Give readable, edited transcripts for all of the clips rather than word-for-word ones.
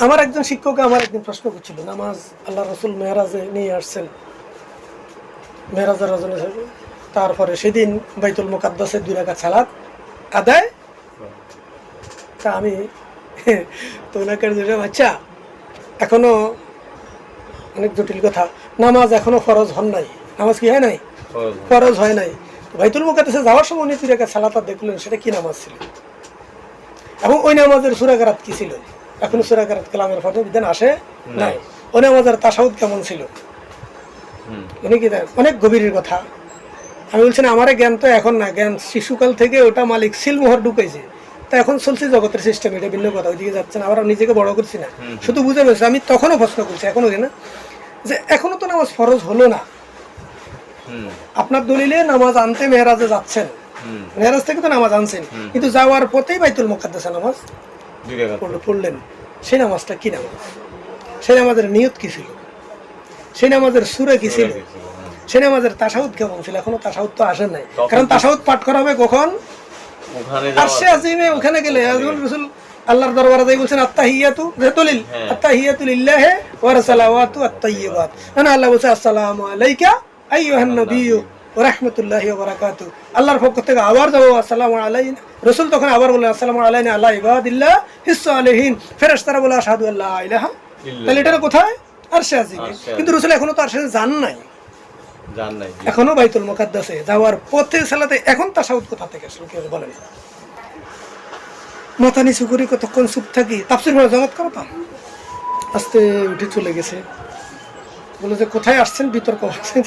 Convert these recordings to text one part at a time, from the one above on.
আমার একজন শিক্ষক আমার একদিন প্রশ্ন করছিল, নামাজ আল্লাহ রসুল মেহরাজে নিয়ে আসছেন, মেহরাজের রজনী, তারপরে সেদিন বাইতুল মুকাদ্দাসে 2 রাকাত সালাত আদায়। তা আমি তো ওনাকে বললাম, আচ্ছা এখনো অনেক জটিল কথা, নামাজ এখনো ফরজ হন নাই, নামাজ কি হয় নাই, ফরজ হয় নাই। বাইতুল মুকাদ্দাসে যাওয়ার সময় উনি 2 রাকাত সালাত দেখলেন, সেটা কি নামাজ ছিল এবং ওই নামাজের সূরা কেরাত কি ছিল? এখনো সূরা কেরাত কালামের ফরজ বিধান আসে নাই। ওই নামাজের তাশাহুদ কেমন ছিল? উনি কি অনেক গভীরের কথা। আমি বলছি না, আমার জ্ঞান তো এখন না, জ্ঞান শিশুকাল থেকে ওটা মালিক সিলমোহর ঢুকাইছে, তা এখন চলছে জগতের সিস্টেম, এটা ভিন্ন কথা, ওইদিকে যাচ্ছে না। আবার নিজেকে বড় করছি না, শুধু বুঝে পেয়েছি। আমি তখনও প্রশ্ন করছি, এখনো না, যে এখনো তো নামাজ ফরজ হলো না। আপনার দলিলে নামাজ আনতে মেহরাজে যাচ্ছেন, মেহরাজ থেকে তো নামাজ আনছেন, কিন্তু যাওয়ার পথেই বাইতুল মুকাদ্দাসে নামাজ পড়লেন। সেই নামাজটা কি নামাজ? সেই নামাজের নিয়ত কি ছিল? সেই নামাজের সূরা কি ছিল? সেই নামাজের তাশাহুদ কেমন ছিল? এখনো তাশাহুদ তো আসে নাই, কারণ তাশাহুদ পাঠ করা হবে কখন? আরশে আজিমে। ওখানে গেলে রাসূল আল্লাহর দরবারে যাই বলছেন, আত্তাহিয়াতু, দলিল আত্তাহিয়াতু লিল্লাহি ওয়া সালাওয়াতু আত-তাইয়্যিবাত। মানে আল্লাহ বলছে, আসসালামু আলাইকা আইয়ুহান নবিয়্যু ওয়া রাহমাতুল্লাহি ওয়া বারাকাতুহু। আল্লাহর পক্ষ থেকে আবার যাবো আসসালামু আলাইনা। রাসূল তখন আবার বললেন, আসসালামু আলাইনা আলা ইবাদিল্লাহিস সালিহিন। ফেরেশতারা বলে, আশহাদু আল্লা ইলাহা ইল্লাল্লাহ। তাহলে এটা কোথায়? আরশে আজিমে। কিন্তু রাসূল এখনো তো আরশে যান নাই, এখনো বাইতুল মুকাদ্দাসে যাওয়ার পথে সালাতে। এখন তাশাহুদ কোথা থেকে আসলো কেউ বলেন? মাথা নিচু করে কতক্ষণ চুপ থাকি, তাফসীর পড়া জমাত করতাম, আস্তে উঠে চলে গেছে। বলে যে কোথায় আসছেন, বিতর্ক হচ্ছে,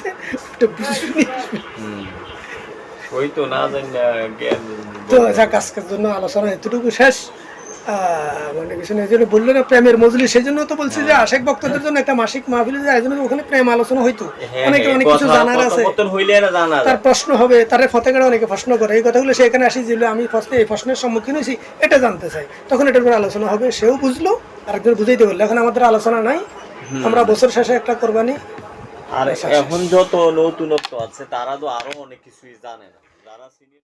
তো যাক আজকের জন্য আলোচনা এতটুকু শেষ। মানে কিছু নেই, যেটা বললো না প্রেমের মজলিস, সেই জন্য তো বলছি যে আশেক ভক্তদের জন্য একটা মাসিক মাহফিল, ওখানে প্রেম আলোচনা হইতো, অনেকে অনেক কিছু জানার আছে, তার প্রশ্ন হবে, তার ফতেগাড়ে অনেকে প্রশ্ন করে, এই কথাগুলো সে এখানে আসি যে আমি ফার্স্টে এই প্রশ্নের সম্মুখীন হয়েছি, এটা জানতে চাই, তখন এটার উপর আলোচনা হবে, সেও বুঝলো আরেকজন বুঝাইতে বললো। এখন আমাদের আলোচনা নাই, আমরা বছর শেষে একটা কোরবানি। আর এখন যত নতুনত্ব আছে তারা তো আরো অনেক কিছুই জানে না, যারা